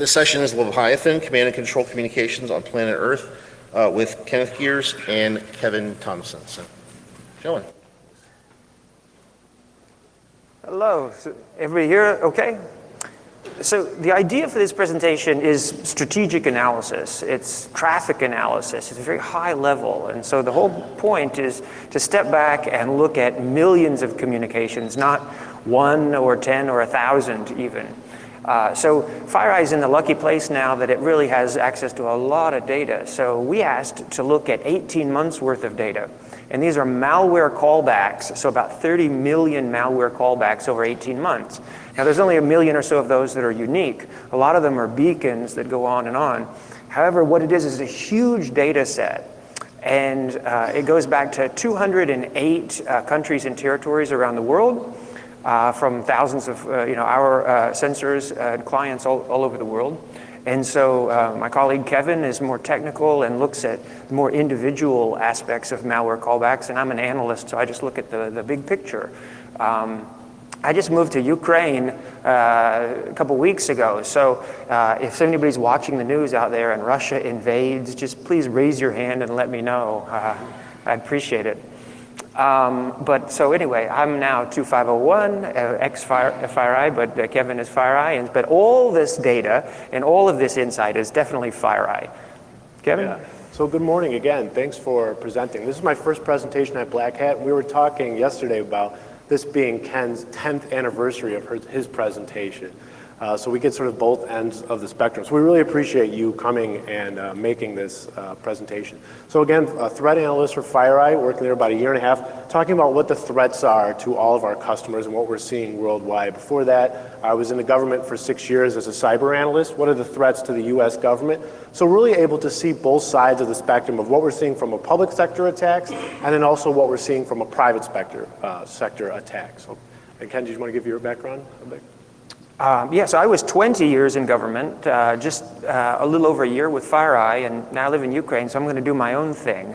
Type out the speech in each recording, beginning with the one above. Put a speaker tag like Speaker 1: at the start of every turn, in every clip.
Speaker 1: This session is Leviathan, Command and Control Communications on Planet Earth, with Kenneth Gears and Kevin Thompson. So, gentlemen.
Speaker 2: Hello, everybody here okay? So the idea for this presentation is strategic analysis. It's traffic analysis. It's a very high level. And so the whole point is to step back and look at millions of communications, not 1 or 10 or 1,000 even. So FireEye is in the lucky place now that it really has access to a lot of data. So we asked to look at 18 months worth of data. And these are malware callbacks, so about 30 million malware callbacks over 18 months. Now there's only 1 million or so of those that are unique. A lot of them are beacons that go on and on. However, what it is a huge data set. And it goes back to 208 countries and territories around the world. From thousands of our sensors and clients all over the world. And so my colleague Kevin is more technical and looks at more individual aspects of malware callbacks, and I'm an analyst, so I just look at the big picture. I just moved to Ukraine a couple weeks ago, so if anybody's watching the news out there and Russia invades, just please raise your hand and let me know. I'd appreciate it. But so anyway, I'm now 2501, ex-FireEye, but Kevin is FireEye. But all this data and all of this insight is definitely FireEye. Kevin?
Speaker 3: Yeah. So good morning again. Thanks for presenting. This is my first presentation at Black Hat. We were talking yesterday about this being Ken's 10th anniversary of his presentation. So we get sort of both ends of the spectrum. So we really appreciate you coming and making this presentation. So again, a threat analyst for FireEye, working there about 1.5 years, talking about what the threats are to all of our customers and what we're seeing worldwide. Before that, I was in the government for 6 years as a cyber analyst. What are the threats to the US government? So really able to see both sides of the spectrum of what we're seeing from a public sector attacks and then also what we're seeing from a private sector attacks. So, and Ken, do you want to give your background a bit?
Speaker 2: Yes, I was 20 years in government, just a little over 1 year with FireEye, and now I live in Ukraine, so I'm going to do my own thing,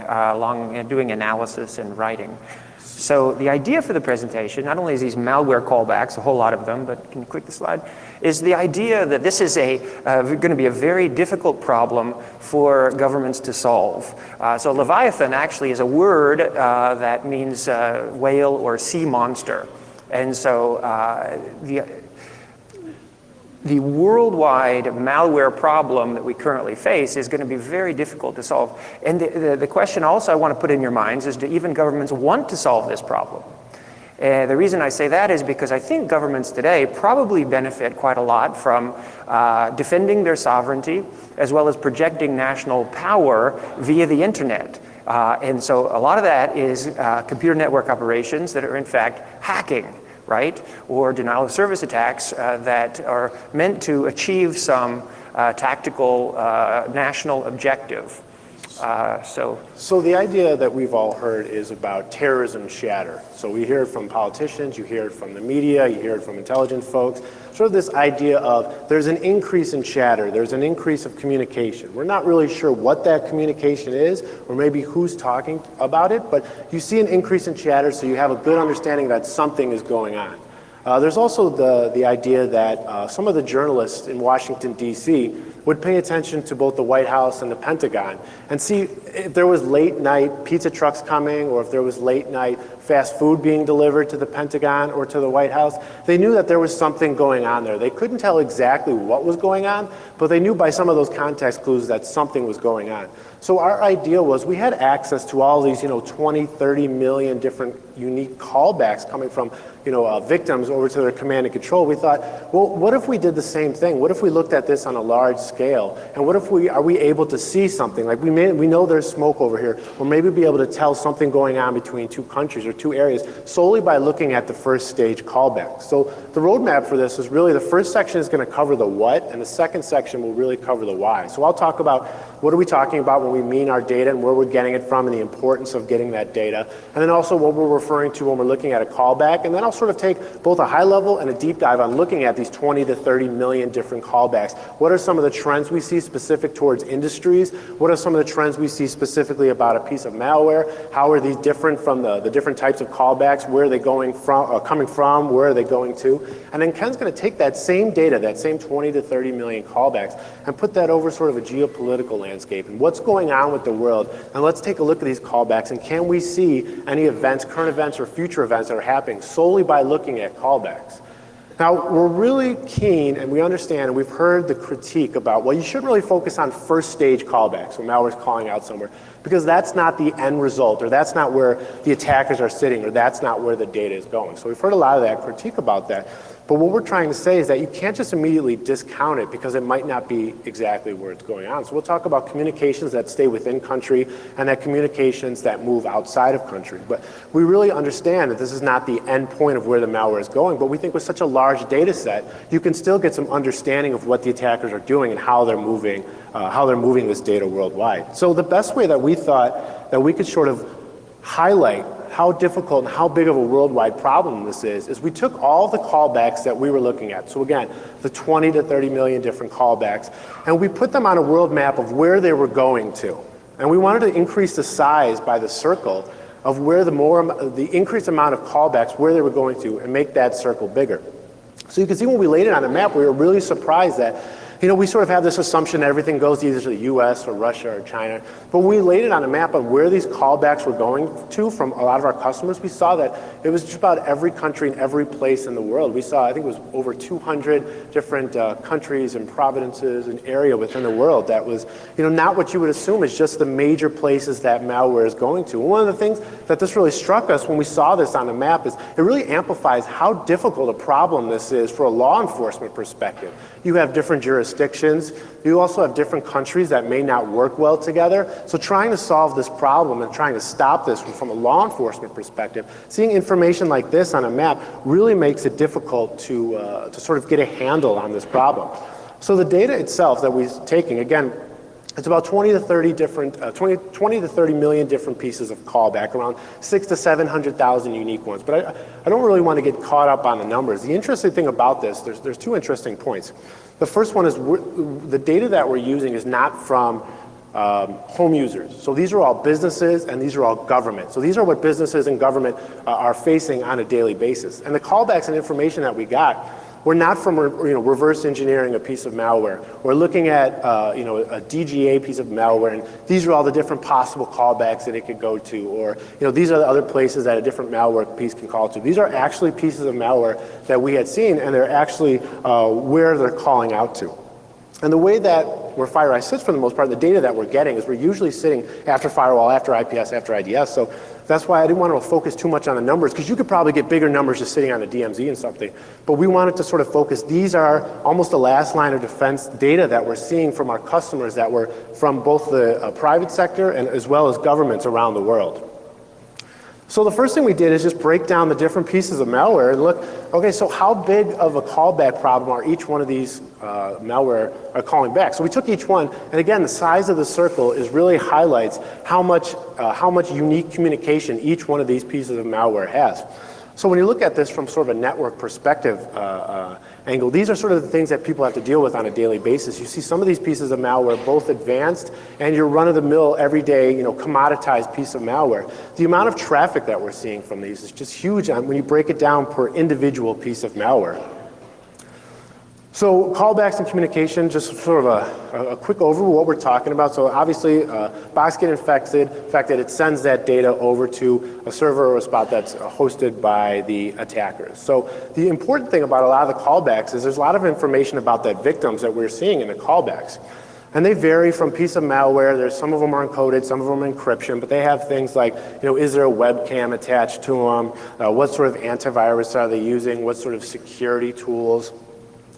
Speaker 2: doing analysis and writing. So the idea for the presentation, not only is these malware callbacks, a whole lot of them, but can you click the slide, is the idea that this is going to be a very difficult problem for governments to solve. So Leviathan actually is a word that means whale or sea monster. And so the worldwide malware problem that we currently face is going to be very difficult to solve. And the question also I want to put in your minds is, do even governments want to solve this problem? The reason I say that is because I think governments today probably benefit quite a lot from defending their sovereignty as well as projecting national power via the internet. And so a lot of that is computer network operations that are in fact hacking, right? Or denial of service attacks that are meant to achieve some tactical national objective.
Speaker 3: So the idea that we've all heard is about terrorism shatter. So we hear it from politicians, you hear it from the media, you hear it from intelligence folks. Sort of this idea of there's an increase in chatter, there's an increase of communication. We're not really sure what that communication is or maybe who's talking about it, but you see an increase in chatter so you have a good understanding that something is going on. There's also the idea that some of the journalists in Washington, D.C. would pay attention to both the White House and the Pentagon and see if there was late night pizza trucks coming or if there was late night fast food being delivered to the Pentagon or to the White House. They knew that there was something going on there. They couldn't tell exactly what was going on, but they knew by some of those context clues that something was going on. So our idea was we had access to all these, 20, 30 million different unique callbacks coming from, victims over to their command and control. We thought, well, what if we did the same thing? What if we looked at this on a large scale? And what if are we able to see something? Like we know there's smoke over here, or maybe be able to tell something going on between two countries or two areas solely by looking at the first stage callback. So the roadmap for this is really the first section is going to cover the what, and the second section will really cover the why. So I'll talk about what are we talking about when we mean our data and where we're getting it from and the importance of getting that data, and then also what we're referring to when we're looking at a callback, and then I'll sort of take both a high level and a deep dive on looking at these 20 to 30 million different callbacks. What are some of the trends we see specific towards industries? What are some of the trends we see specifically about a piece of malware? How are these different from the different types of callbacks? Where are they going from, coming from? Where are they going to? And then Ken's going to take that same data, that same 20 to 30 million callbacks, and put that over sort of a geopolitical landscape and what's going on with the world. And let's take a look at these callbacks, and can we see any events, current events or future events that are happening solely by looking at callbacks. Now, we're really keen, and we understand, and we've heard the critique about, well, you shouldn't really focus on first stage callbacks when malware's calling out somewhere, because that's not the end result, or that's not where the attackers are sitting, or that's not where the data is going. So we've heard a lot of that critique about that. But what we're trying to say is that you can't just immediately discount it because it might not be exactly where it's going on. So we'll talk about communications that stay within country and that communications that move outside of country. But we really understand that this is not the end point of where the malware is going, but we think with such a large data set, you can still get some understanding of what the attackers are doing and how they're moving this data worldwide. So the best way that we thought that we could sort of highlight how difficult and how big of a worldwide problem this is we took all the callbacks that we were looking at. So again, the 20 to 30 million different callbacks, and we put them on a world map of where they were going to. And we wanted to increase the size by the circle of where the increased amount of callbacks, where they were going to, and make that circle bigger. So you can see when we laid it on a map, we were really surprised that, we sort of have this assumption that everything goes either to the US or Russia or China. But when we laid it on a map of where these callbacks were going to from a lot of our customers, we saw that it was just about every country and every place in the world. We saw, I think it was over 200 different countries and provinces and area within the world that was, not what you would assume is just the major places that malware is going to. And one of the things that this really struck us when we saw this on the map is it really amplifies how difficult a problem this is for a law enforcement perspective. You have different jurisdictions. You also have different countries that may not work well together. So trying to solve this problem and trying to stop this from a law enforcement perspective, seeing information like this on a map really makes it difficult to sort of get a handle on this problem. So the data itself that we're taking, again, it's about 20 to 30 million different pieces of callback, around 600,000 to 700,000 unique ones. But I don't really want to get caught up on the numbers. The interesting thing about this, there's two interesting points. The first one is the data that we're using is not from home users. So these are all businesses and these are all government. So these are what businesses and government are facing on a daily basis. And the callbacks and information that we got were not from reverse engineering a piece of malware. We're looking at a DGA piece of malware, and these are all the different possible callbacks that it could go to, or these are the other places that a different malware piece can call to. These are actually pieces of malware that we had seen, and they're actually where they're calling out to. And the way that where FireEye sits for the most part, the data that we're getting is we're usually sitting after firewall, after IPS, after IDS. So that's why I didn't want to focus too much on the numbers, because you could probably get bigger numbers just sitting on a DMZ and something. But we wanted to sort of focus. These are almost the last line of defense data that we're seeing from our customers that were from both the private sector and as well as governments around the world. So the first thing we did is just break down the different pieces of malware and look, okay, so how big of a callback problem are each one of these malware are calling back? So we took each one, and again, the size of the circle is really highlights how much unique communication each one of these pieces of malware has. So when you look at this from sort of a network perspective angle, these are sort of the things that people have to deal with on a daily basis. You see some of these pieces of malware, both advanced and your run-of-the-mill, everyday, commoditized piece of malware. The amount of traffic that we're seeing from these is just huge when you break it down per individual piece of malware. So callbacks and communication, just sort of a quick overview of what we're talking about. So obviously, box get infected, it sends that data over to a server or a spot that's hosted by the attackers. So the important thing about a lot of the callbacks is there's a lot of information about the victims that we're seeing in the callbacks. And they vary from piece of malware. Some of them are encoded, some of them are encryption, but they have things like, is there a webcam attached to them? What sort of antivirus are they using? What sort of security tools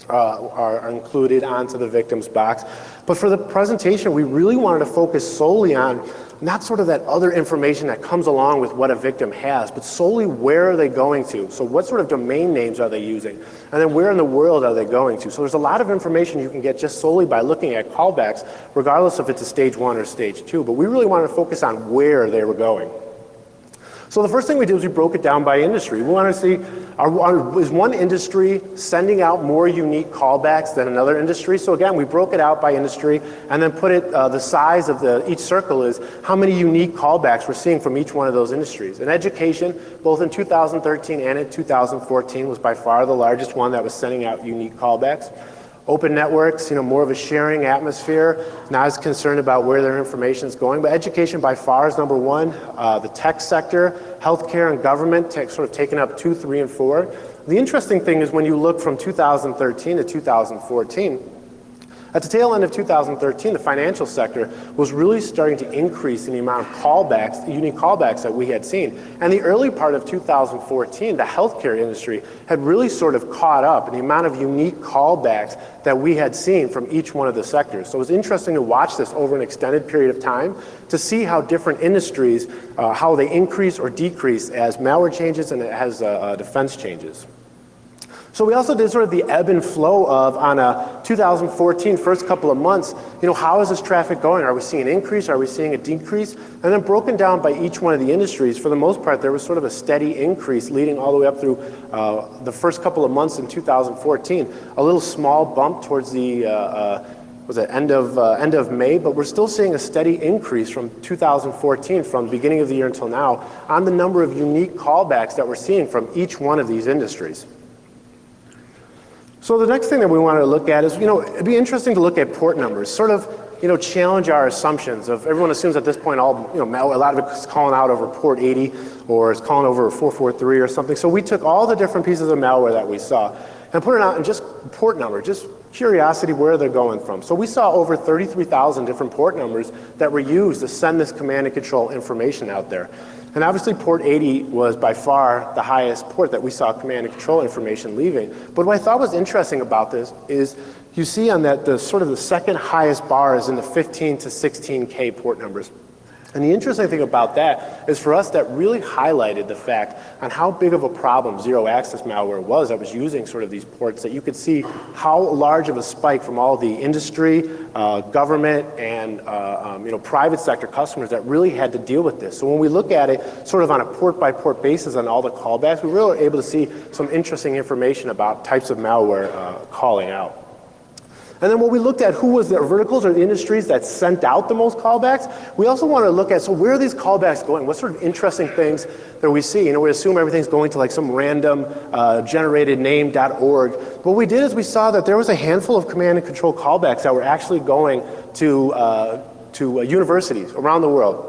Speaker 3: are included onto the victim's box. But for the presentation, we really wanted to focus solely on not sort of that other information that comes along with what a victim has, but solely where are they going to? So what sort of domain names are they using? And then where in the world are they going to? So there's a lot of information you can get just solely by looking at callbacks, regardless if it's a stage 1 or stage 2. But we really wanted to focus on where they were going. So the first thing we did was we broke it down by industry. We wanted to see, is one industry sending out more unique callbacks than another industry? So again, we broke it out by industry and then put it, the size of each circle is how many unique callbacks we're seeing from each one of those industries. And education, both in 2013 and in 2014, was by far the largest one that was sending out unique callbacks. Open networks, more of a sharing atmosphere, not as concerned about where their information is going, but education by far is number one. The tech sector, healthcare and government sort of taking up 2, 3, and 4. The interesting thing is when you look from 2013 to 2014, at the tail end of 2013, the financial sector was really starting to increase in the amount of callbacks, unique callbacks that we had seen. And the early part of 2014, the healthcare industry had really sort of caught up in the amount of unique callbacks that we had seen from each one of the sectors. So it was interesting to watch this over an extended period of time to see how different industries, how they increase or decrease as malware changes and as defense changes. So we also did sort of the ebb and flow of, on a 2014 first couple of months, how is this traffic going? Are we seeing an increase? Are we seeing a decrease? And then broken down by each one of the industries, for the most part, there was sort of a steady increase leading all the way up through the first couple of months in 2014. A little small bump towards the end of May, but we're still seeing a steady increase from 2014, from the beginning of the year until now, on the number of unique callbacks that we're seeing from each one of these industries. So the next thing that we wanted to look at is, it'd be interesting to look at port numbers, sort of, challenge our assumptions of, everyone assumes at this point a lot of it is calling out over port 80 or is calling over 443 or something. So we took all the different pieces of malware that we saw and put it out in just port number, just curiosity where they're going from. So we saw over 33,000 different port numbers that were used to send this command and control information out there. And obviously port 80 was by far the highest port that we saw command and control information leaving. But what I thought was interesting about this is you see on that the sort of the second highest bar is in the 15 to 16K port numbers. And the interesting thing about that is for us that really highlighted the fact on how big of a problem zero access malware was that was using sort of these ports, that you could see how large of a spike from all the industry, government, and private sector customers that really had to deal with this. So when we look at it sort of on a port by port basis on all the callbacks, we really were able to see some interesting information about types of malware calling out. And then when we looked at who was the verticals or the industries that sent out the most callbacks, we also wanted to look at, so where are these callbacks going? What sort of interesting things that we see? We assume everything's going to like some random generated name.org. What we did is we saw that there was a handful of command and control callbacks that were actually going to universities around the world.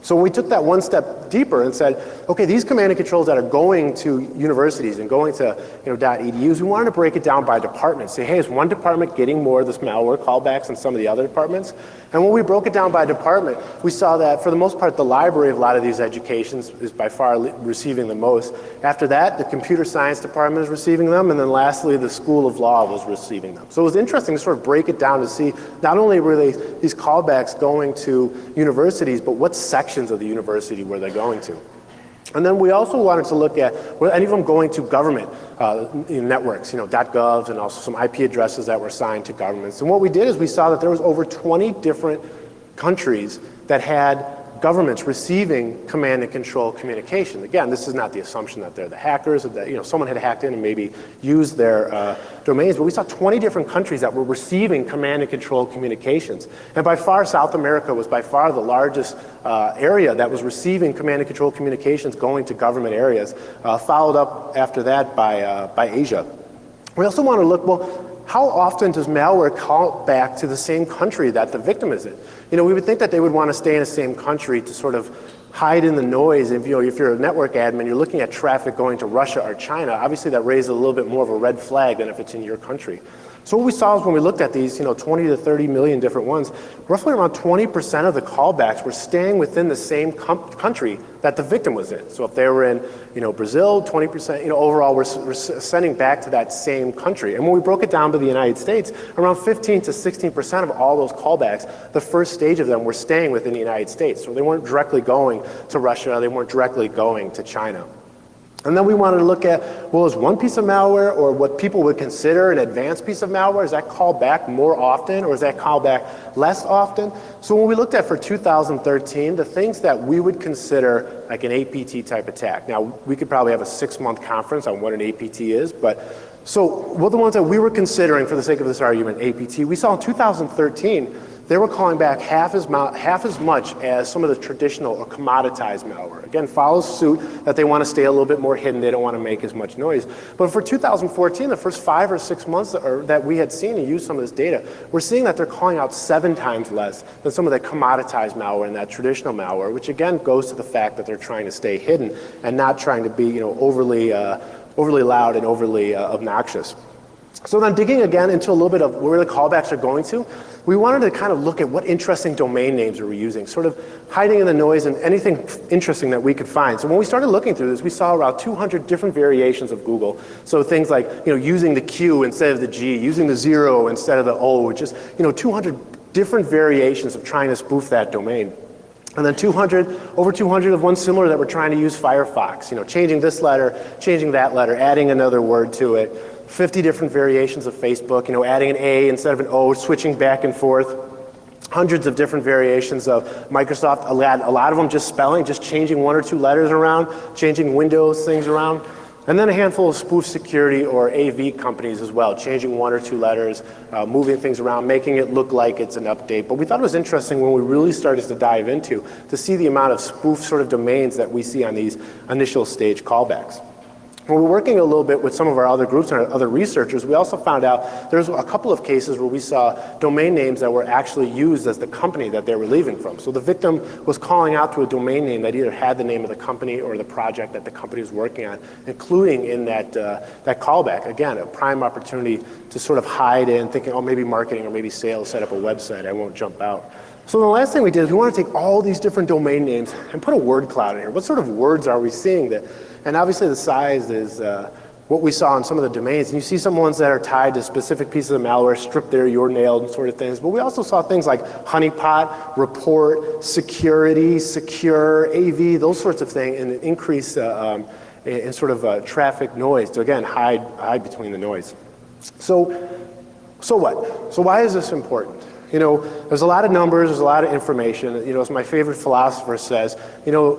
Speaker 3: So we took that one step deeper and said, okay, these command and controls that are going to universities and going to .edus, we wanted to break it down by department. Say, hey, is one department getting more of this malware callbacks than some of the other departments? And when we broke it down by department, we saw that for the most part, the library of a lot of these educations is by far receiving the most. After that, the computer science department is receiving them, and then lastly, the School of Law was receiving them. So it was interesting to sort of break it down to see not only were these callbacks going to universities, but what sections of the university were they going to. And then we also wanted to look at, were any of them going to government networks, .govs, and also some IP addresses that were assigned to governments. And what we did is we saw that there was over 20 different countries that had governments receiving command and control communication. Again, this is not the assumption that they're the hackers, or that someone had hacked in and maybe used their domains, but we saw 20 different countries that were receiving command and control communications. And by far, South America was by far the largest area that was receiving command and control communications going to government areas, followed up after that by Asia. We also want to look, well, how often does malware call back to the same country that the victim is in? We would think that they would want to stay in the same country to sort of hide in the noise. If you're a network admin, you're looking at traffic going to Russia or China, obviously that raises a little bit more of a red flag than if it's in your country. So what we saw is when we looked at these, 20 to 30 million different ones, roughly around 20% of the callbacks were staying within the same country that the victim was in. So if they were in, Brazil, 20%, overall we're sending back to that same country. And when we broke it down to the United States, around 15 to 16% of all those callbacks, the first stage of them were staying within the United States. So they weren't directly going to Russia, they weren't directly going to China. And then we wanted to look at, well, is one piece of malware or what people would consider an advanced piece of malware, is that called back more often or is that called back less often? So when we looked at for 2013, the things that we would consider like an APT type attack. Now, we could probably have a 6-month conference on what an APT is, but so what the ones that we were considering for the sake of this argument, APT, we saw in 2013, they were calling back half as much as some of the traditional or commoditized malware. Again, follows suit that they want to stay a little bit more hidden. They don't want to make as much noise. But for 2014, the first 5 or 6 months that we had seen and used some of this data, we're seeing that they're calling out 7 times less than some of the commoditized malware and that traditional malware, which again goes to the fact that they're trying to stay hidden and not trying to be, overly loud and overly obnoxious. So then digging again into a little bit of where the callbacks are going to, we wanted to kind of look at what interesting domain names are we using, sort of hiding in the noise and anything interesting that we could find. So when we started looking through this, we saw around 200 different variations of Google. So things like, using the Q instead of the G, using the 0 instead of the O, just, 200 different variations of trying to spoof that domain. And then over 200 of one similar that we're trying to use Firefox, changing this letter, changing that letter, adding another word to it. 50 different variations of Facebook, adding an A instead of an O, switching back and forth. Hundreds of different variations of Microsoft, a lot of them just spelling, just changing 1 or 2 letters around, changing Windows things around. And then a handful of spoof security or AV companies as well, changing 1 or 2 letters, moving things around, making it look like it's an update. But we thought it was interesting when we really started to dive into to see the amount of spoof sort of domains that we see on these initial stage callbacks. When we're working a little bit with some of our other groups and our other researchers, we also found out there's a couple of cases where we saw domain names that were actually used as the company that they were leaving from. So the victim was calling out to a domain name that either had the name of the company or the project that the company was working on, including in that callback. Again, a prime opportunity to sort of hide in thinking, oh, maybe marketing or maybe sales set up a website. I won't jump out. So the last thing we did is we want to take all these different domain names and put a word cloud in here. What sort of words are we seeing that? And obviously the size is what we saw in some of the domains. And you see some ones that are tied to specific pieces of malware, strip there, your nailed sort of things. But we also saw things like honeypot, report, security, secure, AV, those sorts of things, and an increase in sort of traffic noise to, again, hide between the noise. So what? So why is this important? There's a lot of numbers, there's a lot of information. As my favorite philosopher says,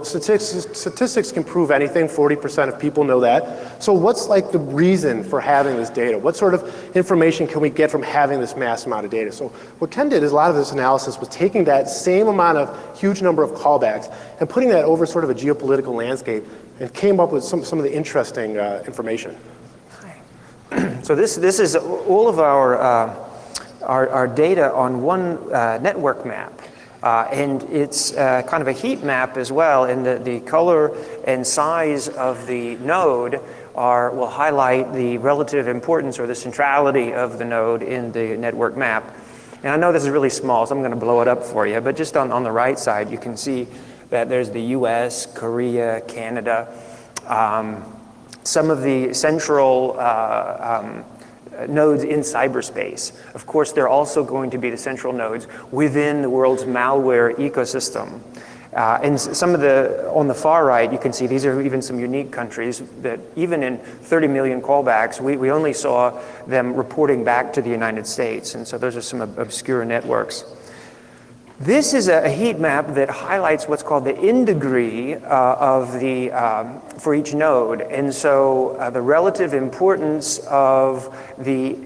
Speaker 3: statistics can prove anything, 40% of people know that. So what's like the reason for having this data? What sort of information can we get from having this mass amount of data? So what Ken did is a lot of this analysis was taking that same amount of huge number of callbacks and putting that over sort of a geopolitical landscape and came up with some of the interesting information.
Speaker 2: So this is all of our data on one network map. And it's kind of a heat map as well, and the color and size of the node will highlight the relative importance or the centrality of the node in the network map. And I know this is really small, so I'm going to blow it up for you, but just on the right side, you can see that there's the US, Korea, Canada, some of the central nodes in cyberspace. Of course, they're also going to be the central nodes within the world's malware ecosystem. And some of on the far right, you can see these are even some unique countries that even in 30 million callbacks, we only saw them reporting back to the United States. And so those are some obscure networks. This is a heat map that highlights what's called the in degree for each node. And so the relative importance of the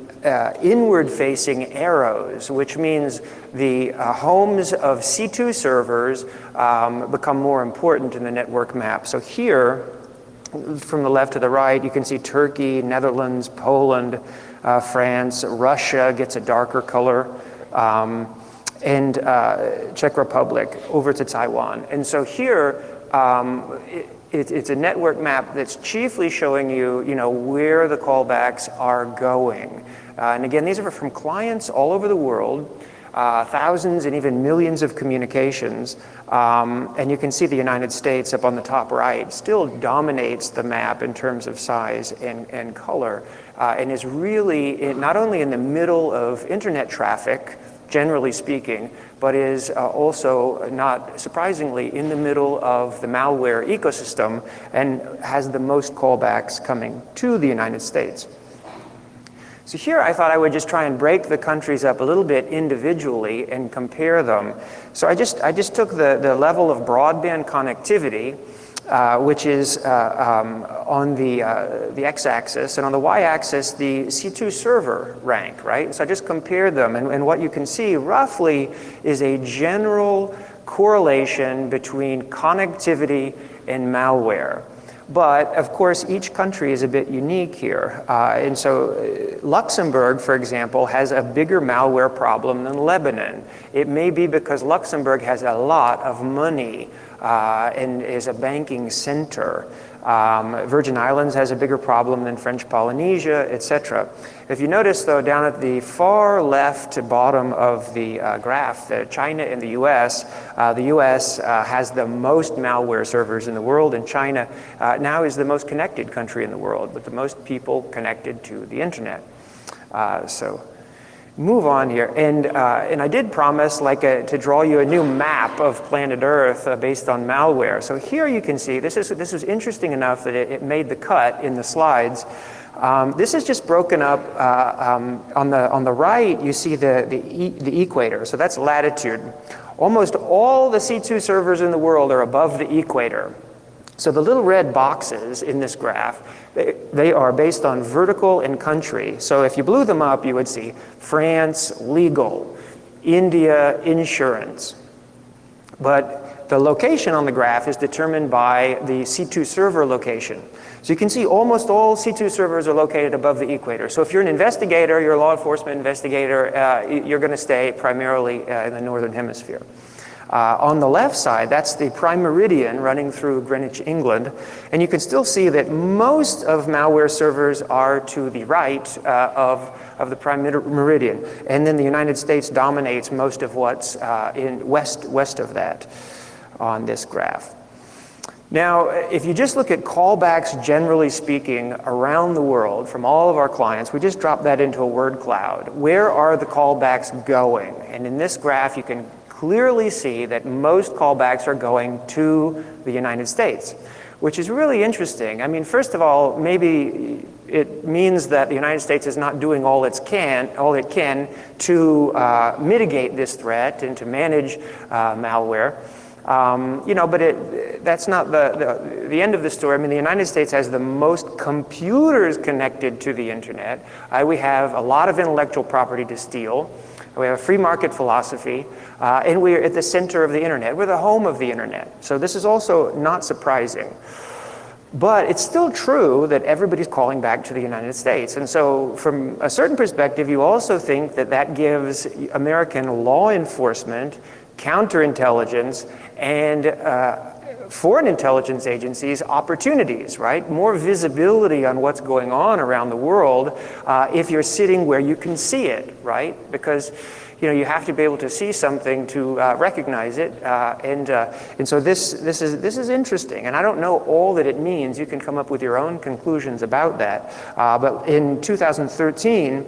Speaker 2: inward-facing arrows, which means the homes of C2 servers become more important in the network map. So here, from the left to the right, you can see Turkey, Netherlands, Poland, France, Russia gets a darker color. And Czech Republic over to Taiwan. And so here, it's a network map that's chiefly showing you, where the callbacks are going. And again, these are from clients all over the world, thousands and even millions of communications. And you can see the United States up on the top right still dominates the map in terms of size and color, and is really not only in the middle of internet traffic, generally speaking, but is also, not surprisingly, in the middle of the malware ecosystem and has the most callbacks coming to the United States. So here I thought I would just try and break the countries up a little bit individually and compare them. So I just took the level of broadband connectivity, which is on the x-axis, and on the y-axis the C2 server rank, right? So I just compared them, and what you can see roughly is a general correlation between connectivity and malware. But of course, each country is a bit unique here. And so Luxembourg, for example, has a bigger malware problem than Lebanon. It may be because Luxembourg has a lot of money and is a banking center. Virgin Islands has a bigger problem than French Polynesia, etc. If you notice, though, down at the far left bottom of the graph, China and the US has the most malware servers in the world, and China now is the most connected country in the world, with the most people connected to the internet. So move on here, and I did promise to draw you a new map of planet Earth based on malware. So here you can see this is interesting enough that it made the cut in the slides. This is just broken up on the right. You see the equator, so that's latitude. Almost all the C2 servers in the world are above the equator. So the little red boxes in this graph, they are based on vertical and country. So if you blew them up, you would see France, legal, India, insurance. But the location on the graph is determined by the C2 server location. So you can see almost all C2 servers are located above the equator. So if you're an investigator, you're a law enforcement investigator, you're going to stay primarily in the northern hemisphere. On the left side, that's the prime meridian running through Greenwich, England. And you can still see that most of malware servers are to the right of the prime meridian. And then the United States dominates most of what's in west of that on this graph. Now, if you just look at callbacks generally speaking around the world from all of our clients, we just drop that into a word cloud. Where are the callbacks going? And in this graph, you can clearly see that most callbacks are going to the United States, which is really interesting. I mean, first of all, maybe it means that the United States is not doing all it can to mitigate this threat and to manage malware. But that's not the end of the story. I mean, the United States has the most computers connected to the internet. We have a lot of intellectual property to steal. We have a free market philosophy, and we're at the center of the internet. We're the home of the internet. So this is also not surprising. But it's still true that everybody's calling back to the United States. And so from a certain perspective, you also think that that gives American law enforcement, counterintelligence, and foreign intelligence agencies opportunities, right? More visibility on what's going on around the world if you're sitting where you can see it, right? Because you have to be able to see something to recognize it, and so this is interesting. And I don't know all that it means. You can come up with your own conclusions about that. But in 2013,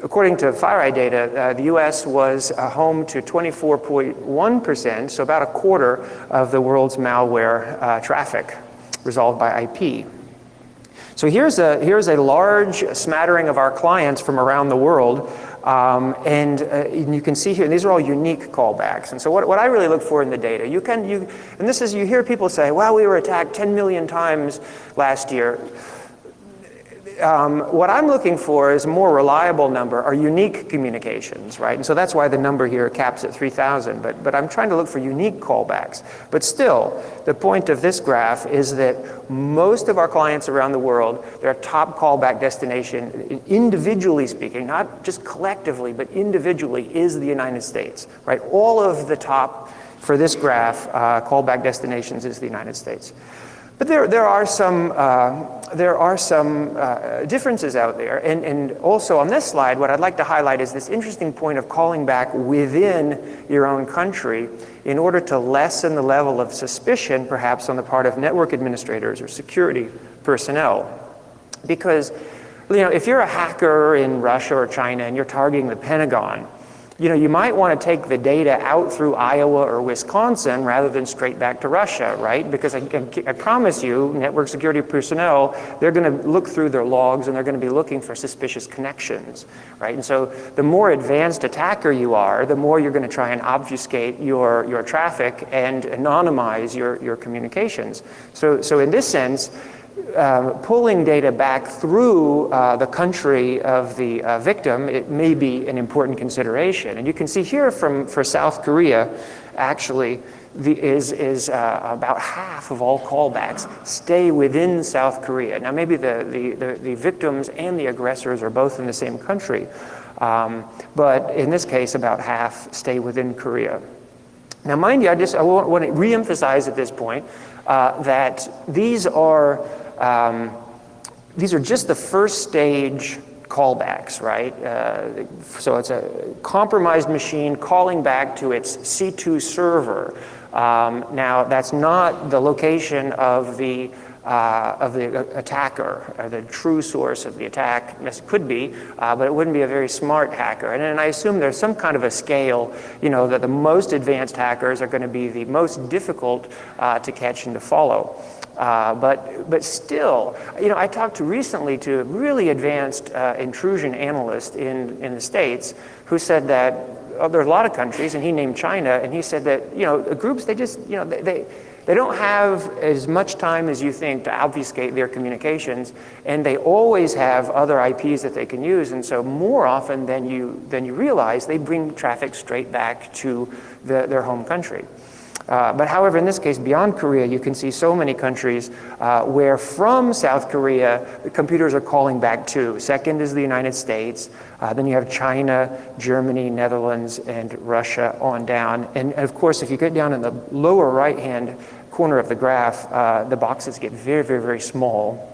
Speaker 2: according to FireEye data, the U.S. was home to 24.1%, so about a quarter of the world's malware traffic resolved by IP. So here's a large smattering of our clients from around the world, and you can see here, these are all unique callbacks. And so what I really look for in the data, you hear people say, well, we were attacked 10 million times last year. What I'm looking for is a more reliable number, are unique communications, right? And so that's why the number here caps at 3,000, but I'm trying to look for unique callbacks. But still, the point of this graph is that most of our clients around the world, their top callback destination, individually speaking, not just collectively, but individually, is the United States, right? All of the top, for this graph, callback destinations is the United States. But there are some differences out there, and also on this slide, what I'd like to highlight is this interesting point of calling back within your own country in order to lessen the level of suspicion, perhaps on the part of network administrators or security personnel. Because, if you're a hacker in Russia or China and you're targeting the Pentagon, you might want to take the data out through Iowa or Wisconsin rather than straight back to Russia, right? Because I promise you, network security personnel, they're going to look through their logs and they're going to be looking for suspicious connections, right? And so the more advanced attacker you are, the more you're going to try and obfuscate your traffic and anonymize your communications. So in this sense, pulling data back through the country of the victim, it may be an important consideration. And you can see here for South Korea, actually, about half of all callbacks stay within South Korea. Now, maybe the victims and the aggressors are both in the same country, but in this case, about half stay within Korea. Now, mind you, I want to reemphasize at this point that these are just the first stage callbacks, right? So it's a compromised machine calling back to its C2 server. Now, that's not the location of the attacker, or the true source of the attack. This could be, but it wouldn't be a very smart hacker. And I assume there's some kind of a scale, that the most advanced hackers are going to be the most difficult to catch and to follow. But still, I talked recently to a really advanced intrusion analyst in the States who said that there are a lot of countries, and he named China, and he said that, groups, they just, they don't have as much time as you think to obfuscate their communications, and they always have other IPs that they can use, and so more often than you realize, they bring traffic straight back to their home country. But however, in this case, beyond Korea, you can see so many countries where from South Korea, the computers are calling back to. Second is the United States. Then you have China, Germany, Netherlands, and Russia on down. And of course, if you get down in the lower right-hand corner of the graph, the boxes get very, very, very small.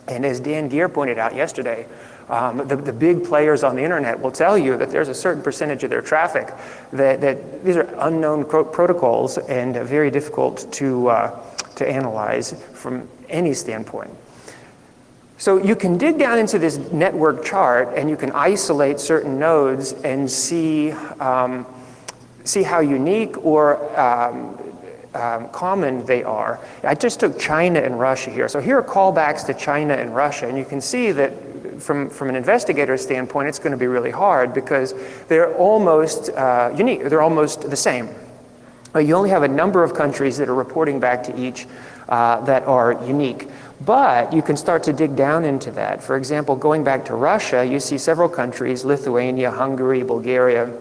Speaker 2: And as Dan Gear pointed out yesterday, the big players on the internet will tell you that there's a certain percentage of their traffic that these are unknown protocols and very difficult to analyze from any standpoint. So you can dig down into this network chart and you can isolate certain nodes and see how unique or common they are. I just took China and Russia here. So here are callbacks to China and Russia, and you can see that from an investigator standpoint, it's going to be really hard because they're almost unique. They're almost the same. You only have a number of countries that are reporting back to each that are unique. But you can start to dig down into that. For example, going back to Russia, you see several countries, Lithuania, Hungary, Bulgaria,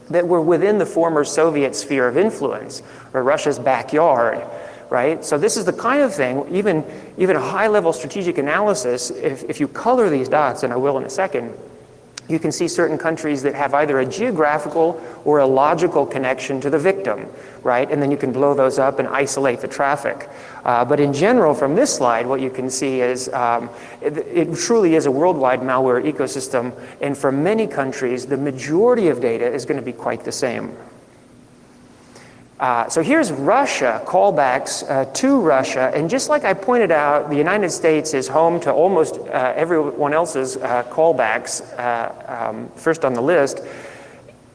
Speaker 2: that were within the former Soviet sphere of influence, or Russia's backyard, right? So this is the kind of thing, even a high-level strategic analysis, if you color these dots, and I will in a second, you can see certain countries that have either a geographical or a logical connection to the victim, right? And then you can blow those up and isolate the traffic. But in general, from this slide, what you can see is it truly is a worldwide malware ecosystem. And for many countries, the majority of data is going to be quite the same. So here's Russia, callbacks to Russia. And just like I pointed out, the United States is home to almost everyone else's callbacks first on the list.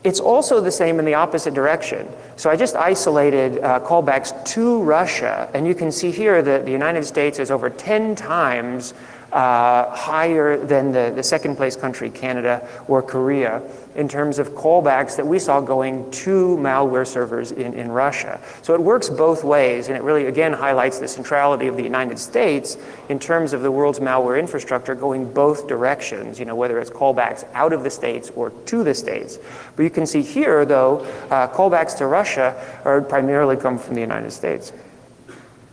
Speaker 2: It's also the same in the opposite direction. So I just isolated callbacks to Russia. And you can see here that the United States is over 10 times higher than the second place country, Canada or Korea, in terms of callbacks that we saw going to malware servers in Russia. So it works both ways, and it really, again, highlights the centrality of the United States in terms of the world's malware infrastructure going both directions, whether it's callbacks out of the States or to the States. But you can see here, though, callbacks to Russia are primarily come from the United States.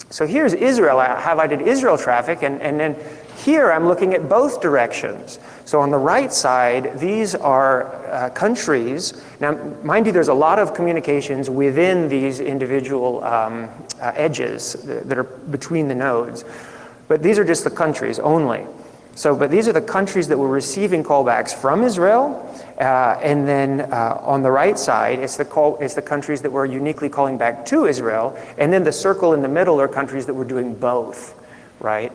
Speaker 2: So here's Israel. I highlighted Israel traffic, and then here I'm looking at both directions. So on the right side, these are countries. Now, mind you, there's a lot of communications within these individual edges that are between the nodes. But these are just the countries only. But these are the countries that were receiving callbacks from Israel. And then on the right side, it's the countries that were uniquely calling back to Israel. And then the circle in the middle are countries that were doing both, right?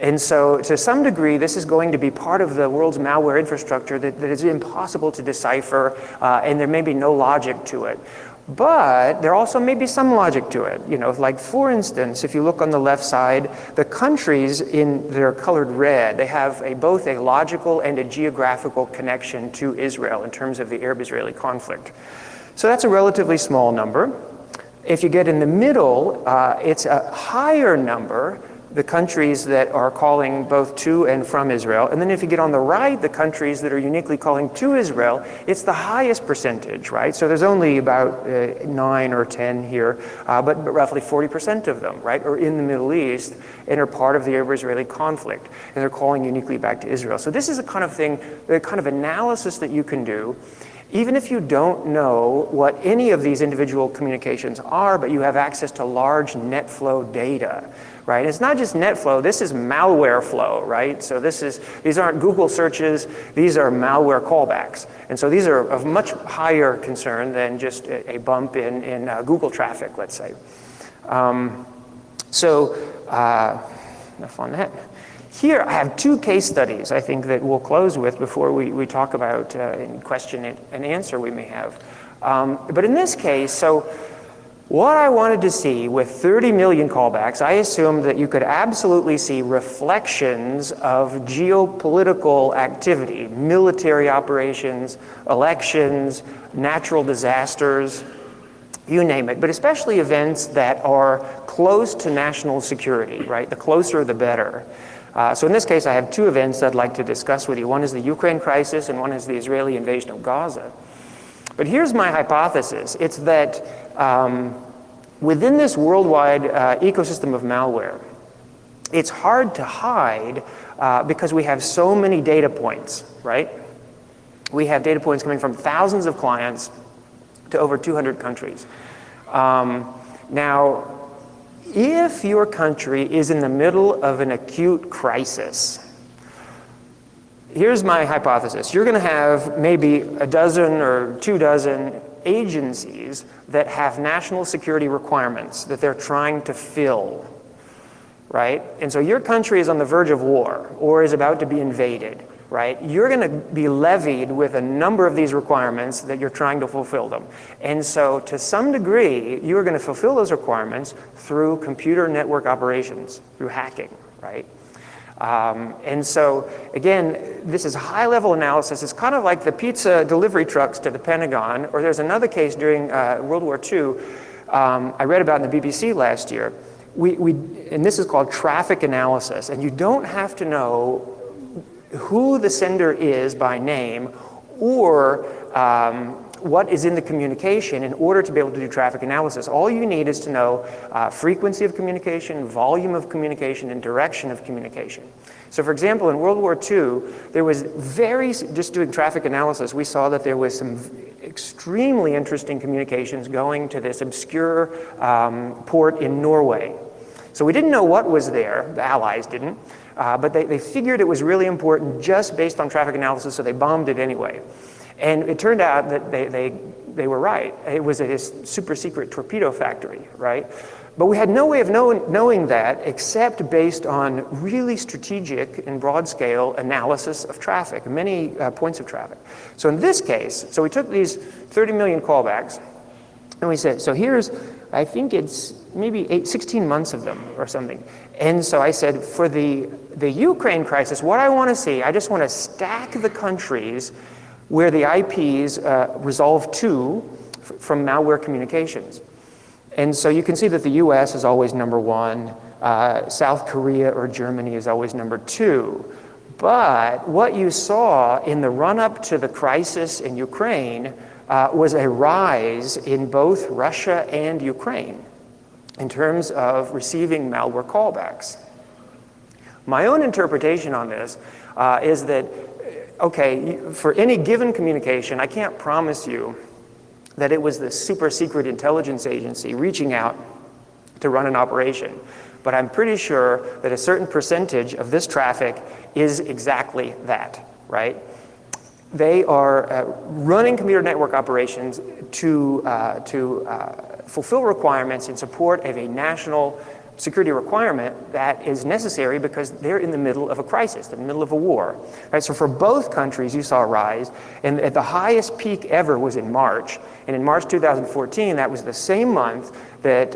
Speaker 2: And so to some degree, this is going to be part of the world's malware infrastructure that is impossible to decipher, and there may be no logic to it. But there also may be some logic to it. Like for instance, if you look on the left side, the countries that are colored red, they have both a logical and a geographical connection to Israel in terms of the Arab-Israeli conflict. So that's a relatively small number. If you get in the middle, it's a higher number, the countries that are calling both to and from Israel. And then if you get on the right, the countries that are uniquely calling to Israel, it's the highest percentage, right? So there's only about 9 or 10 here, but roughly 40% of them, right, are in the Middle East and are part of the Arab-Israeli conflict. And they're calling uniquely back to Israel. So this is a kind of thing, the kind of analysis that you can do, even if you don't know what any of these individual communications are, but you have access to large net flow data. Right? It's not just net flow, this is malware flow, right? So these aren't Google searches, these are malware callbacks. And so these are of much higher concern than just a bump in Google traffic, let's say. Enough on that. Here I have 2 case studies I think that we'll close with before we talk about any question and answer we may have. But in this case, what I wanted to see with 30 million callbacks, I assumed that you could absolutely see reflections of geopolitical activity, military operations, elections, natural disasters, you name it, but especially events that are close to national security, right? The closer, the better. So in this case, I have 2 events I'd like to discuss with you. One is the Ukraine crisis and one is the Israeli invasion of Gaza. But here's my hypothesis. It's that within this worldwide ecosystem of malware, it's hard to hide because we have so many data points, right? We have data points coming from thousands of clients to over 200 countries. Now, if your country is in the middle of an acute crisis, here's my hypothesis. You're going to have maybe a dozen or 2 dozen agencies that have national security requirements that they're trying to fill, right? And so your country is on the verge of war or is about to be invaded, right? You're going to be levied with a number of these requirements that you're trying to fulfill them. And so to some degree, you are going to fulfill those requirements through computer network operations, through hacking, right? And so, again, this is high-level analysis. It's kind of like the pizza delivery trucks to the Pentagon, or there's another case during World War II I read about in the BBC last year. And this is called traffic analysis, and you don't have to know who the sender is by name or what is in the communication in order to be able to do traffic analysis. All you need is to know frequency of communication, volume of communication, and direction of communication. So for example, in World War II, there was just doing traffic analysis, we saw that there was some extremely interesting communications going to this obscure port in Norway. So we didn't know what was there, the Allies didn't, but they figured it was really important just based on traffic analysis, so they bombed it anyway. And it turned out that they were right. It was a super secret torpedo factory, right? But we had no way of knowing that except based on really strategic and broad-scale analysis of traffic, many points of traffic. So in this case, we took these 30 million callbacks, and we said, so here's, I think it's maybe 16 months of them or something. And so I said, for the Ukraine crisis, what I want to see, I just want to stack the countries where the IPs resolve to from malware communications. And so you can see that the US is always number 1, South Korea or Germany is always number 2. But what you saw in the run-up to the crisis in Ukraine was a rise in both Russia and Ukraine in terms of receiving malware callbacks. My own interpretation on this is that okay, for any given communication, I can't promise you that it was the super secret intelligence agency reaching out to run an operation. But I'm pretty sure that a certain percentage of this traffic is exactly that, right? They are running computer network operations to fulfill requirements in support of a national security requirement that is necessary because they're in the middle of a crisis, in the middle of a war. Right? So for both countries, you saw a rise, and at the highest peak ever was in March. And in March 2014, that was the same month that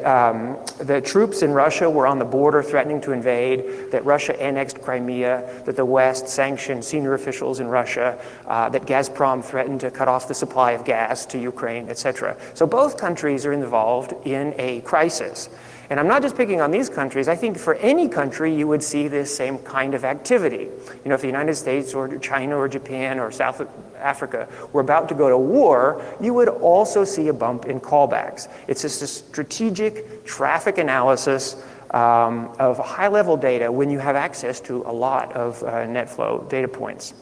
Speaker 2: the troops in Russia were on the border threatening to invade, that Russia annexed Crimea, that the West sanctioned senior officials in Russia, that Gazprom threatened to cut off the supply of gas to Ukraine, etc. So both countries are involved in a crisis. And I'm not just picking on these countries. I think for any country, you would see this same kind of activity. You know, if the United States or China or Japan or South Africa were about to go to war, you would also see a bump in callbacks. It's just a strategic traffic analysis of high-level data when you have access to a lot of net flow data points.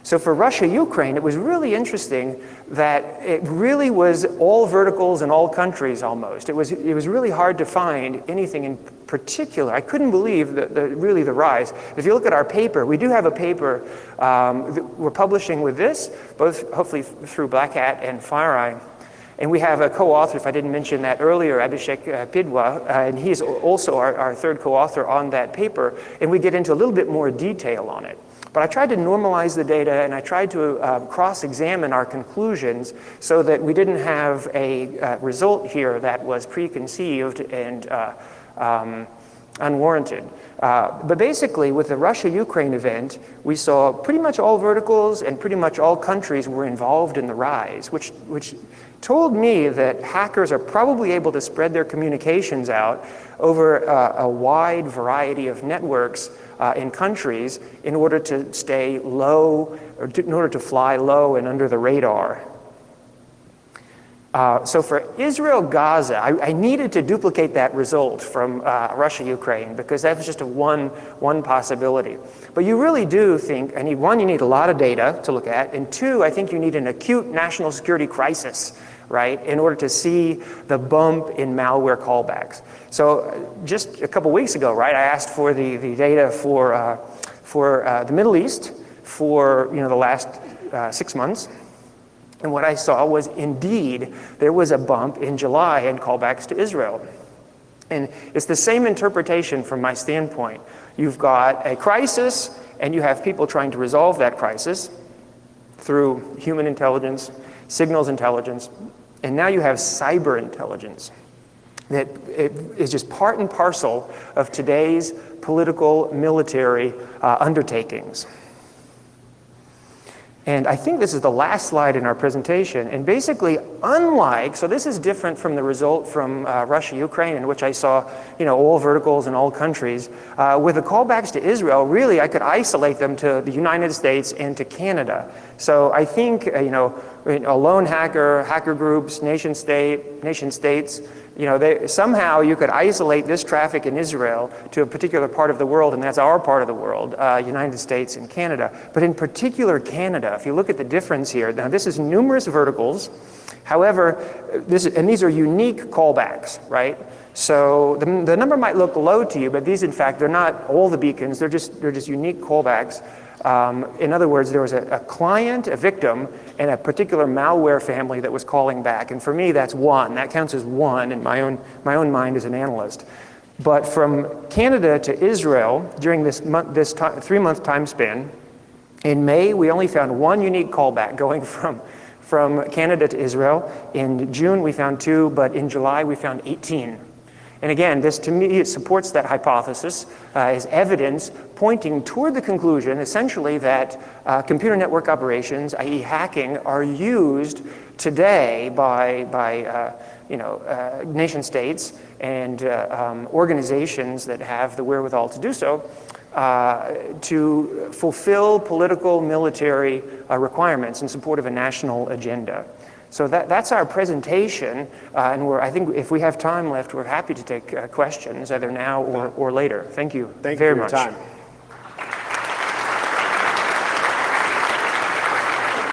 Speaker 2: So for Russia-Ukraine, it was really interesting that it really was all verticals in all countries almost. It was really hard to find anything in particular. I couldn't believe really the rise. If you look at our paper, we do have a paper that we're publishing with this, both hopefully through Black Hat and FireEye. And we have a co-author, if I didn't mention that earlier, Abhishek Pidwa, and he's also our third co-author on that paper, and we get into a little bit more detail on it. But I tried to normalize the data, and I tried to cross-examine our conclusions so that we didn't have a result here that was preconceived and unwarranted. But basically, with the Russia-Ukraine event, we saw pretty much all verticals and pretty much all countries were involved in the rise, which told me that hackers are probably able to spread their communications out over a wide variety of networks in countries in order to stay low, or in order to fly low and under the radar. So for Israel-Gaza, I needed to duplicate that result from Russia-Ukraine because that was just one possibility. But you really do think, one, you need a lot of data to look at, and two, I think you need an acute national security crisis, right, in order to see the bump in malware callbacks. So just a couple weeks ago, right, I asked for the data for the Middle East for the last 6 months. And what I saw was indeed there was a bump in July in callbacks to Israel. And it's the same interpretation from my standpoint. You've got a crisis and you have people trying to resolve that crisis through human intelligence, signals intelligence, and now you have cyber intelligence that it is just part and parcel of today's political military undertakings. And I think this is the last slide in our presentation. And basically, so this is different from the result from Russia-Ukraine, in which I saw, all verticals in all countries. With the callbacks to Israel, really, I could isolate them to the United States and to Canada. So I think, a lone hacker groups, nation states, somehow you could isolate this traffic in Israel to a particular part of the world, and that's our part of the world, United States and Canada. But in particular, Canada, if you look at the difference here, now this is numerous verticals. However, these are unique callbacks, right? So the number might look low to you, but these, in fact, they're not all the beacons. They're just unique callbacks. In other words, there was a client, a victim, and a particular malware family that was calling back. And for me, that's one. That counts as one in my own mind as an analyst. But from Canada to Israel, during this 3-month time span, in May, we only found one unique callback going from Canada to Israel. In June, we found 2, but in July, we found 18. And again, this to me, it supports that hypothesis as evidence pointing toward the conclusion, essentially, that computer network operations, i.e. hacking, are used today by nation states and organizations that have the wherewithal to do so to fulfill political, military requirements in support of a national agenda. So that's our presentation, and I think if we have time left, we're happy to take questions either now or later. Thank you very much.
Speaker 3: Thank you for your time.